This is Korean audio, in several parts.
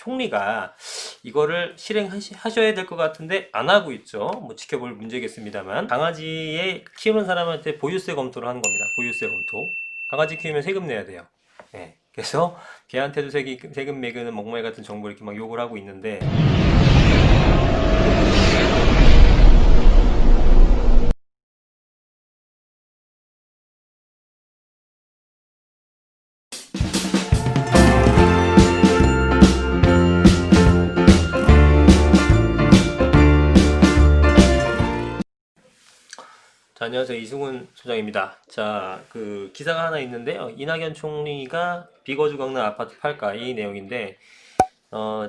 총리가 이거를 실행하셔야 될 것 같은데 안 하고 있죠. 뭐 지켜볼 문제겠습니다만, 강아지에 키우는 사람한테 보유세 검토를 하는 겁니다. 보유세 검토. 강아지 키우면 세금 내야 돼요. 예. 그래서 걔한테도 세금 매기는 멍멍이 같은 정보 이렇게 막 욕을 하고 있는데, 자, 안녕하세요. 이승훈 소장입니다. 자, 그 기사가 하나 있는데요. 이낙연 총리가 비거주 강남 아파트 팔까, 이 내용인데,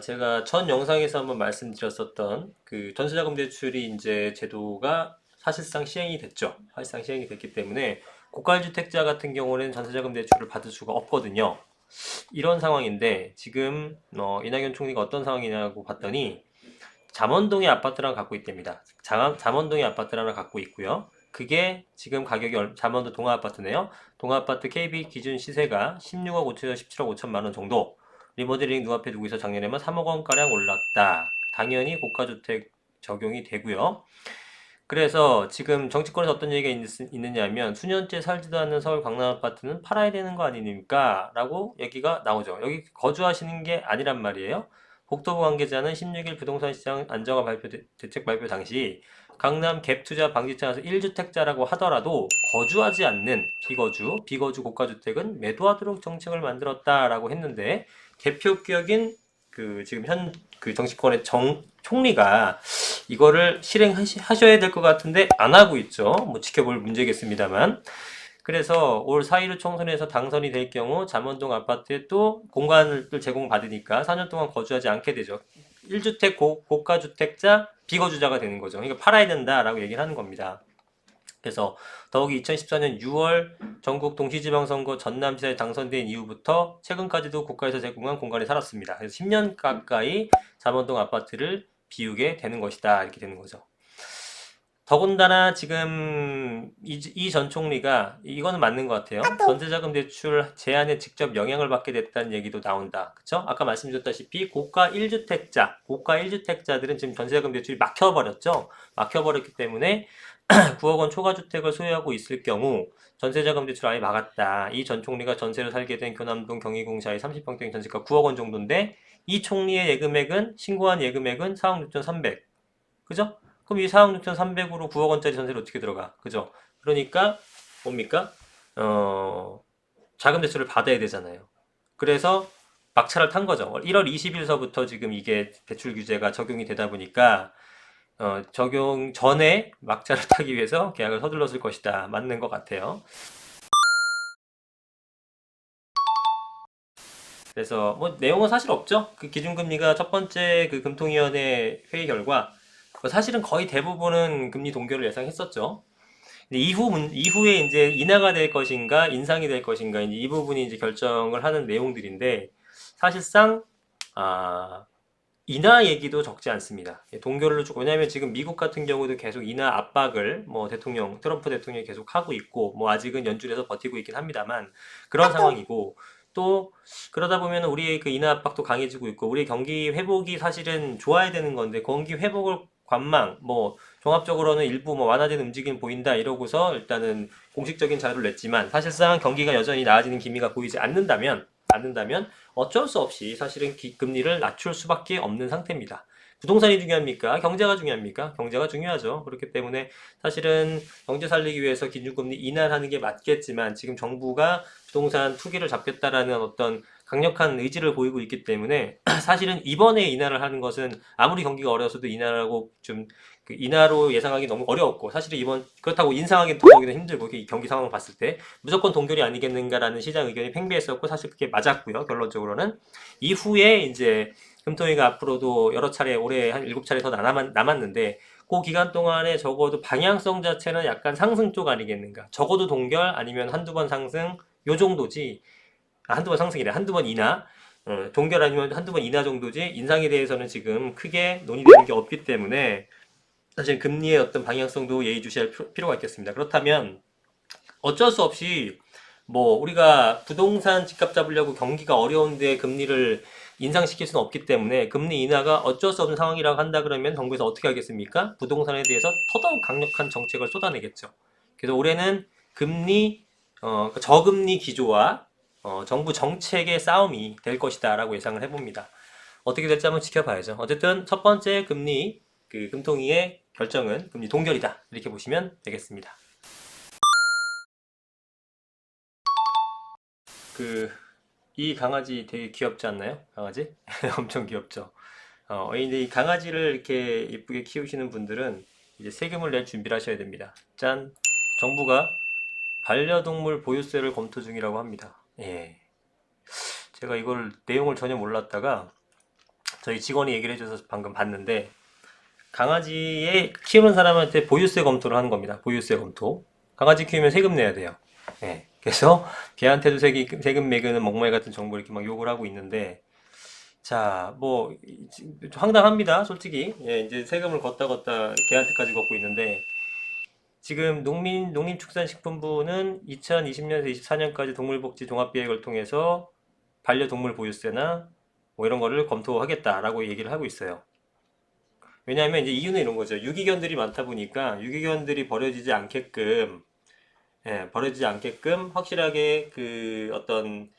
제가 전 영상에서 한번 말씀드렸었던 그 전세자금 대출이 이제 제도가 사실상 시행이 됐죠. 사실상 시행이 됐기 때문에 고가주택자 같은 경우는 전세자금 대출을 받을 수가 없거든요. 이런 상황인데 지금 이낙연 총리가 어떤 상황이냐고 봤더니 잠원동의 아파트랑 갖고 있답니다. 잠원동의 아파트를 하나 갖고 있고요. 그게 지금 가격이 잠원동 동아아파트네요. 동아아파트 KB 기준 시세가 16억 5천에서 17억 5천만 원 정도. 리모델링 눈앞에 두고 있어 작년에만 3억 원가량 올랐다. 당연히 고가주택 적용이 되고요. 그래서 지금 정치권에서 어떤 얘기가 있느냐 하면 수년째 살지도 않는 서울 강남 아파트는 팔아야 되는 거 아닙니까? 라고 얘기가 나오죠. 여기 거주하시는 게 아니란 말이에요. 국토부 관계자는 16일 부동산 시장 안정화 대책 발표 당시 강남 갭 투자 방지차에서 1주택자라고 하더라도 거주하지 않는 비거주 고가주택은 매도하도록 정책을 만들었다라고 했는데, 대표격인 그 지금 현 그 정치권의 총리가 이거를 실행하셔야 될 것 같은데 안 하고 있죠. 뭐 지켜볼 문제겠습니다만. 그래서 올 4.15 총선에서 당선이 될 경우 잠원동 아파트에 또 공간을 제공받으니까 4년 동안 거주하지 않게 되죠. 1주택 고가주택자 비거주자가 되는 거죠. 그러니까 팔아야 된다라고 얘기를 하는 겁니다. 그래서 더욱이 2014년 6월 전국 동시지방선거 전남시장에 당선된 이후부터 최근까지도 국가에서 제공한 공간에 살았습니다. 그래서 10년 가까이 잠원동 아파트를 비우게 되는 것이다, 이렇게 되는 거죠. 더군다나 지금 이 전 총리가 이거는 맞는 것 같아요. 전세자금 대출 제한에 직접 영향을 받게 됐다는 얘기도 나온다. 그쵸? 아까 말씀드렸다시피 고가 1주택자들은 지금 전세자금 대출이 막혀버렸죠. 막혀버렸기 때문에 9억 원 초과주택을 소유하고 있을 경우 전세자금 대출 아예 막았다. 이 전 총리가 전세로 살게 된 교남동 경희궁샤의 30평대 전세가 9억 원 정도인데, 이 총리의 신고한 예금액은 4억 6,300. 그죠? 그럼 이 4억 6,300으로 9억 원짜리 전세를 어떻게 들어가? 그죠? 그러니까 뭡니까? 자금 대출을 받아야 되잖아요. 그래서 막차를 탄 거죠. 1월 20일서부터 지금 이게 대출 규제가 적용이 되다 보니까 적용 전에 막차를 타기 위해서 계약을 서둘렀을 것이다. 맞는 것 같아요. 그래서 뭐 내용은 사실 없죠. 그 기준금리가 첫 번째 그 금통위원회 회의 결과 사실은 거의 대부분은 금리 동결을 예상했었죠. 근데 이후에 이제 인하가 될 것인가 인상이 될 것인가, 이제 이 부분이 이제 결정을 하는 내용들인데, 사실상 인하 얘기도 적지 않습니다. 동결을 주고, 왜냐하면 지금 미국 같은 경우도 계속 인하 압박을 뭐 트럼프 대통령이 계속 하고 있고, 뭐 아직은 연준에서 버티고 있긴 합니다만 그런 상황이고, 또 그러다 보면 우리의 그 인하 압박도 강해지고 있고, 우리의 경기 회복이 사실은 좋아야 되는 건데 경기 회복을 뭐 종합적으로는 일부 뭐 완화된 움직임 보인다 이러고서 일단은 공식적인 자료를 냈지만, 사실상 경기가 여전히 나아지는 기미가 보이지 않는다면 어쩔 수 없이 사실은 금리를 낮출 수밖에 없는 상태입니다. 부동산이 중요합니까? 경제가 중요합니까? 경제가 중요하죠. 그렇기 때문에 사실은 경제 살리기 위해서 기준금리 인하를 하는 게 맞겠지만, 지금 정부가 부동산 투기를 잡겠다라는 어떤 강력한 의지를 보이고 있기 때문에 사실은 이번에 인하를 하는 것은 아무리 경기가 어려서도 인하라고 그 인하로 예상하기 너무 어려웠고, 사실은 그렇다고 인상하기 더욱이나 힘들고, 경기 상황을 봤을 때 무조건 동결이 아니겠는가라는 시장 의견이 팽배했었고, 사실 그게 맞았고요. 결론적으로는 이후에 이제 금토위가 앞으로도 여러 차례, 올해 한 7차례 더 남았는데, 그 기간 동안에 적어도 방향성 자체는 약간 상승 쪽 아니겠는가. 적어도 동결 아니면 한두 번 상승, 요 정도지. 한두 번 상승이래. 한두 번 인하. 동결 아니면 한두 번 인하 정도지, 인상에 대해서는 지금 크게 논의되는 게 없기 때문에 사실 금리의 어떤 방향성도 예의주시할 필요가 있겠습니다. 그렇다면 어쩔 수 없이 뭐 우리가 부동산 집값 잡으려고 경기가 어려운데 금리를 인상시킬 수는 없기 때문에 금리 인하가 어쩔 수 없는 상황이라고 한다 그러면 정부에서 어떻게 하겠습니까? 부동산에 대해서 더더욱 강력한 정책을 쏟아내겠죠. 그래서 올해는 금리 저금리 기조와 정부 정책의 싸움이 될 것이다라고 예상을 해봅니다. 어떻게 될지 한번 지켜봐야죠. 어쨌든 첫 번째 금리 금통위의 결정은 금리 동결이다 이렇게 보시면 되겠습니다. 이 강아지 되게 귀엽지 않나요? 강아지? 엄청 귀엽죠. 근데 이 강아지를 이렇게 예쁘게 키우시는 분들은 이제 세금을 낼 준비를 하셔야 됩니다. 짠! 정부가 반려동물 보유세를 검토 중이라고 합니다. 예. 제가 이걸 내용을 전혀 몰랐다가 저희 직원이 얘기를 해줘서 방금 봤는데 강아지에 키우는 사람한테 보유세 검토를 하는 겁니다. 보유세 검토. 강아지 키우면 세금 내야 돼요. 예. 그래서 걔한테도 세금 매기는 멍멍이 같은 정보 이렇게 막 욕을 하고 있는데 자, 뭐 황당합니다. 솔직히. 예, 이제 세금을 걷다 걔한테까지 걷고 있는데 지금 농림축산식품부는 2020년에서 24년까지 동물복지 종합계획을 통해서 반려동물 보유세나 뭐 이런 거를 검토하겠다라고 얘기를 하고 있어요. 왜냐하면 이제 이유는 이런 거죠. 유기견들이 많다 보니까 유기견들이 버려지지 않게끔 확실하게 어떤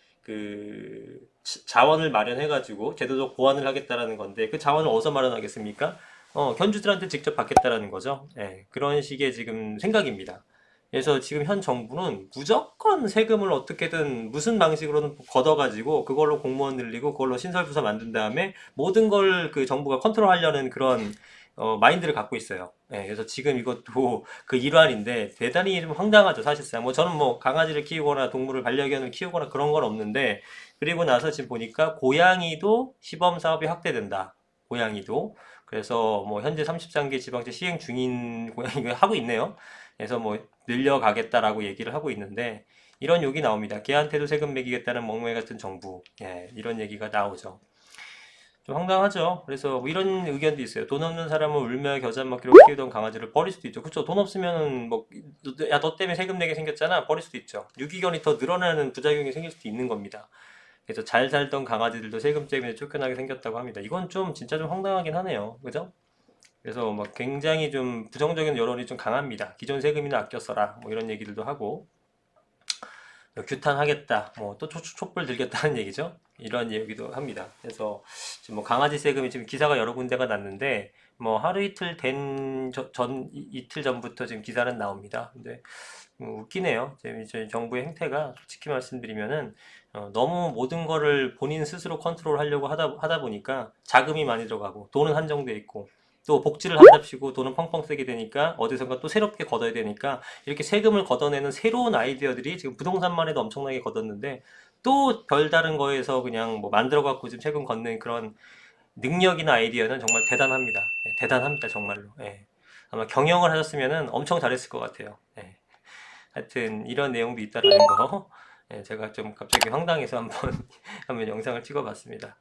자원을 마련해가지고 제도적 보완을 하겠다라는 건데 그 자원을 어디서 마련하겠습니까? 견주들한테 직접 받겠다라는 거죠. 예, 그런 식의 지금 생각입니다. 그래서 지금 현 정부는 무조건 세금을 어떻게든 무슨 방식으로든 걷어가지고 그걸로 공무원 늘리고 그걸로 신설부서 만든 다음에 모든 걸 정부가 컨트롤하려는 그런 마인드를 갖고 있어요. 예, 그래서 지금 이것도 그 일환인데 대단히 좀 황당하죠, 사실상. 뭐 저는 뭐 강아지를 키우거나 동물을 반려견을 키우거나 그런 건 없는데 그리고 나서 지금 보니까 고양이도 시범 사업이 확대된다. 고양이도. 그래서 뭐 현재 33개 지방제 시행 중인 고양이가 하고 있네요. 그래서 뭐 늘려가겠다라고 얘기를 하고 있는데 이런 욕이 나옵니다. 걔한테도 세금 매기겠다는 멍멍이 같은 정부. 예, 이런 얘기가 나오죠. 좀 황당하죠. 그래서 뭐 이런 의견도 있어요. 돈 없는 사람은 울며 겨자 먹기로 키우던 강아지를 버릴 수도 있죠. 그렇죠. 돈 없으면은 뭐 야 너 때문에 세금 내게 생겼잖아. 버릴 수도 있죠. 유기견이 더 늘어나는 부작용이 생길 수도 있는 겁니다. 그래서 잘 살던 강아지들도 세금 때문에 쫓겨나게 생겼다고 합니다. 이건 좀 진짜 좀 황당하긴 하네요. 그죠? 그래서 막 굉장히 좀 부정적인 여론이 좀 강합니다. 기존 세금이나 아껴 써라. 뭐 이런 얘기들도 하고 규탄하겠다. 뭐 또 촛불 들겠다는 얘기죠. 이런 얘기도 합니다. 그래서 지금 뭐 강아지 세금이 지금 기사가 여러 군데가 났는데 뭐 하루 이틀 이틀 전부터 지금 기사는 나옵니다. 근데 웃기네요. 지금 저희 정부의 행태가 솔직히 말씀드리면은 너무 모든 거를 본인 스스로 컨트롤 하려고 하다 보니까 자금이 많이 들어가고 돈은 한정돼 있고 또 복지를 한답시고 돈은 펑펑 쓰게 되니까 어디선가 또 새롭게 걷어야 되니까 이렇게 세금을 걷어내는 새로운 아이디어들이 지금 부동산만 해도 엄청나게 걷었는데 또 별다른 거에서 그냥 뭐 만들어 갖고 지금 세금 걷는 그런 능력이나 아이디어는 정말 대단합니다. 예, 대단합니다 정말로. 예. 아마 경영을 하셨으면은 엄청 잘했을 것 같아요. 예. 하여튼 이런 내용도 있다라는 거 예, 제가 좀 갑자기 황당해서 한번 영상을 찍어봤습니다.